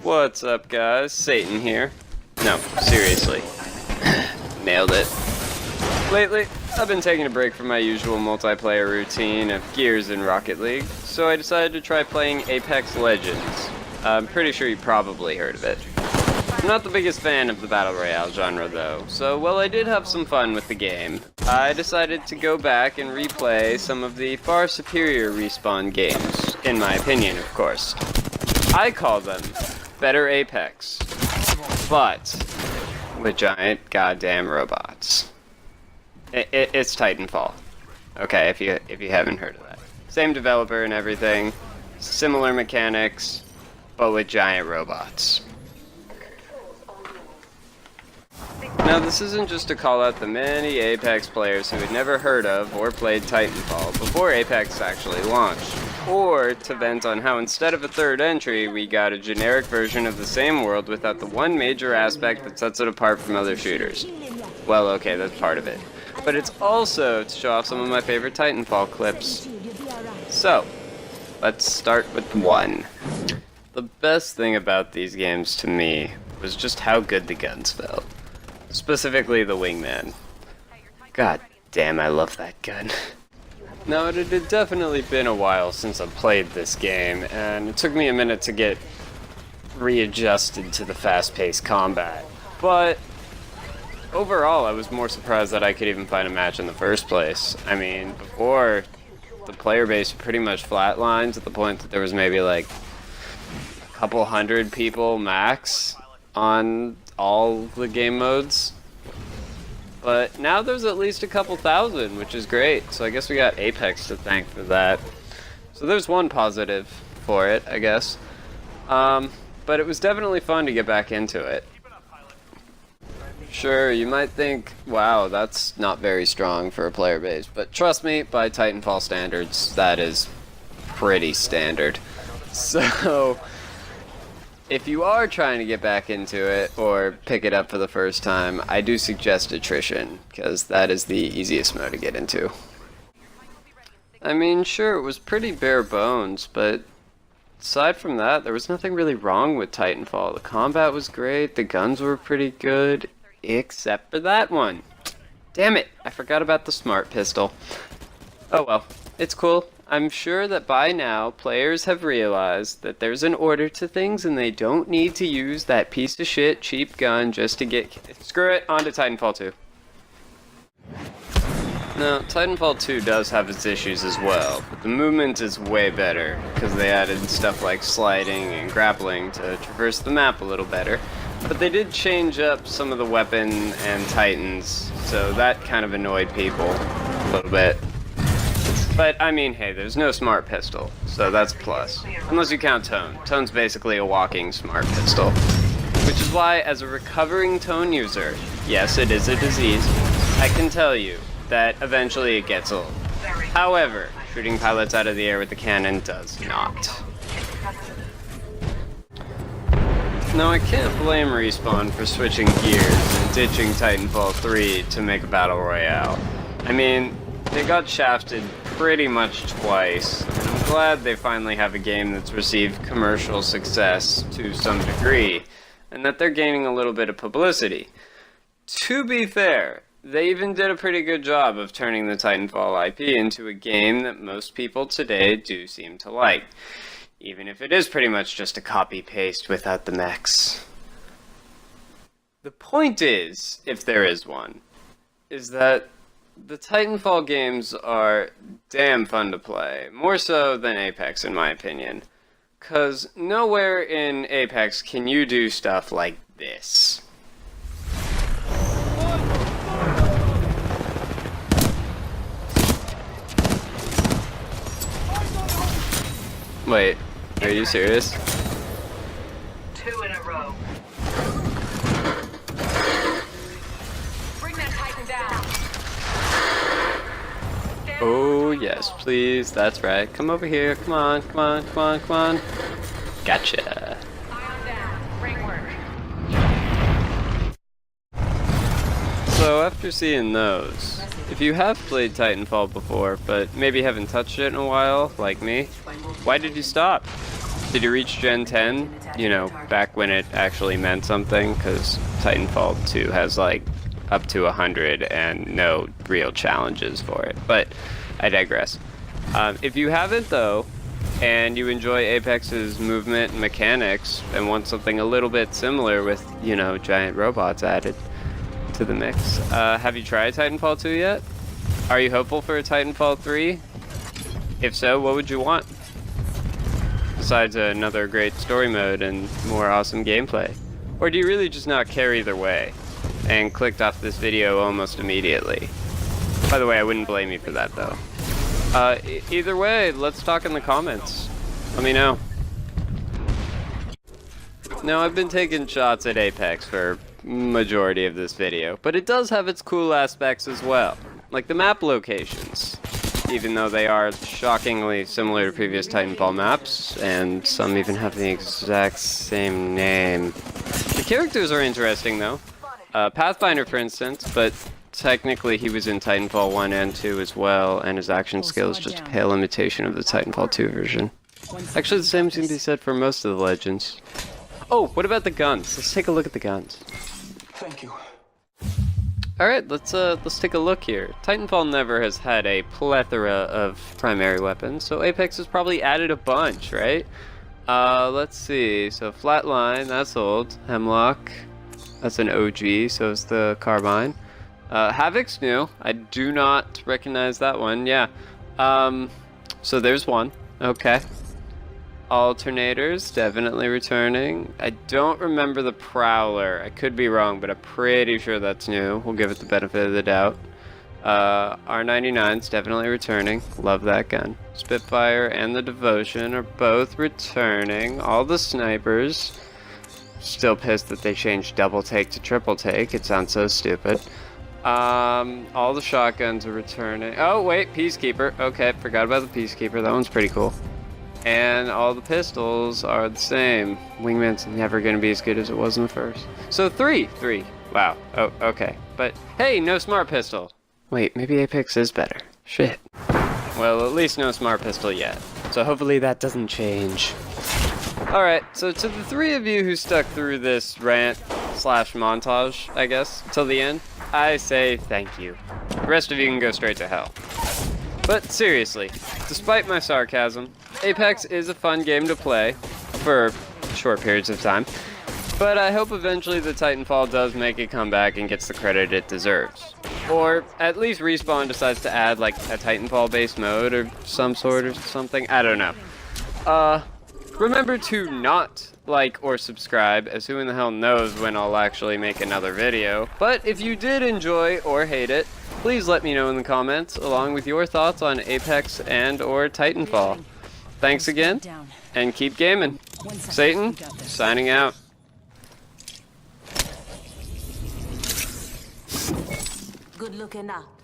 What's up, guys? Satan here. No, seriously. Nailed it. Lately, I've been taking a break from my usual multiplayer routine of Gears in Rocket League, so I decided to try playing Apex Legends. I'm pretty sure you probably heard of it. I'm not the biggest fan of the Battle Royale genre though, so while I did have some fun with the game, I decided to go back and replay some of the far superior Respawn games, in my opinion of course. I call them better Apex, but with giant goddamn robots. It's Titanfall. Okay, if you haven't heard of that. Same developer and everything, similar mechanics, but with giant robots. Now this isn't just to call out the many Apex players who had never heard of or played Titanfall before Apex actually launched, or to vent on how instead of a third entry, we got a generic version of the same world without the one major aspect that sets it apart from other shooters. Well, okay, that's part of it. But it's also to show off some of my favorite Titanfall clips. So, let's start with one. The best thing about these games to me was just how good the guns felt. Specifically the Wingman. God damn, I love that gun. Now, it had definitely been a while since I played this game, and it took me a minute to get readjusted to the fast-paced combat. But overall, I was more surprised that I could even find a match in the first place. I mean, before, the player base pretty much flatlined to the point that there was maybe like a couple hundred people max on all the game modes. But now there's at least a couple thousand, which is great. So I guess we got Apex to thank for that. So there's one positive for it, I guess. But it was definitely fun to get back into it. Sure, you might think, wow, that's not very strong for a player base. But trust me, by Titanfall standards, that is pretty standard. So if you are trying to get back into it, or pick it up for the first time, I do suggest attrition, because that is the easiest mode to get into. I mean, sure, it was pretty bare bones, but aside from that, there was nothing really wrong with Titanfall. The combat was great, the guns were pretty good, except for that one. Damn it, I forgot about the smart pistol. Oh well, it's cool. I'm sure that by now, players have realized that there's an order to things and they don't need to use that piece of shit cheap gun just to get... Screw it, on to Titanfall 2. Now, Titanfall 2 does have its issues as well, but the movement is way better, because they added stuff like sliding and grappling to traverse the map a little better. But they did change up some of the weapon and Titans, so that kind of annoyed people a little bit. But, I mean, hey, there's no smart pistol, so that's a plus. Unless you count Tone. Tone's basically a walking smart pistol. Which is why, as a recovering Tone user, yes, it is a disease, I can tell you that eventually it gets old. However, shooting pilots out of the air with the cannon does not. Now, I can't blame Respawn for switching gears and ditching Titanfall 3 to make a Battle Royale. I mean, they got shafted pretty much twice, and I'm glad they finally have a game that's received commercial success to some degree, and that they're gaining a little bit of publicity. To be fair, they even did a pretty good job of turning the Titanfall IP into a game that most people today do seem to like, even if it is pretty much just a copy-paste without the mechs. The point is, if there is one, is that the Titanfall games are damn fun to play, more so than Apex in my opinion. 'Cause nowhere in Apex can you do stuff like this. Wait, are you serious? 2 in a row. Bring that Titan down. Oh yes, please, that's right. Come over here, come on, come on, come on, come on. Gotcha. Ion down. Great work. So after seeing those, if you have played Titanfall before, but maybe haven't touched it in a while, like me, why did you stop? Did you reach Gen 10? You know, back when it actually meant something, because Titanfall 2 has like up to 100 and no real challenges for it. But I digress. If you haven't though, and you enjoy Apex's movement and mechanics and want something a little bit similar with, you know, giant robots added to the mix, have you tried Titanfall 2 yet? Are you hopeful for a Titanfall 3? If so, what would you want? Besides another great story mode and more awesome gameplay? Or do you really just not care either way and clicked off this video almost immediately? By the way, I wouldn't blame you for that though. Either way, let's talk in the comments. Let me know. Now, I've been taking shots at Apex for majority of this video, but it does have its cool aspects as well, like the map locations. Even though they are shockingly similar to previous Titanfall maps, and some even have the exact same name. The characters are interesting though. Pathfinder, for instance, but technically he was in Titanfall 1 and 2 as well, and his action skills just a pale imitation of the Titanfall 2 version. Actually, the same can be said for most of the legends. Oh, what about the guns? Let's take a look at the guns. Thank you. Alright, let's take a look here. Titanfall never has had a plethora of primary weapons, so Apex has probably added a bunch, right? Let's see. So Flatline, that's old. Hemlock, that's an OG, so is the carbine. Havoc's new. I do not recognize that one. Yeah. So there's one. Okay. Alternators, definitely returning. I don't remember the Prowler. I could be wrong, but I'm pretty sure that's new. We'll give it the benefit of the doubt. R99's definitely returning. Love that gun. Spitfire and the Devotion are both returning. All the snipers. Still pissed that they changed double take to triple take. It sounds so stupid. All the shotguns are returning. Oh, wait, Peacekeeper. Okay, forgot about the Peacekeeper. That one's pretty cool. And all the pistols are the same. Wingman's never going to be as good as it was in the first. So three. Wow. Oh, okay. But hey, no smart pistol. Wait, maybe Apex is better. Shit. Well, at least no smart pistol yet. So hopefully that doesn't change. Alright, so to the three of you who stuck through this rant / montage, I guess, till the end, I say thank you. The rest of you can go straight to hell. But seriously, despite my sarcasm, Apex is a fun game to play for short periods of time, but I hope eventually the Titanfall does make a comeback and gets the credit it deserves. Or at least Respawn decides to add like a Titanfall-based mode or some sort or something. I don't know. Remember to not like or subscribe, as who in the hell knows when I'll actually make another video. But if you did enjoy or hate it, please let me know in the comments, along with your thoughts on Apex and or Titanfall. Thanks again, and keep gaming. Satan, signing out. Good looking up.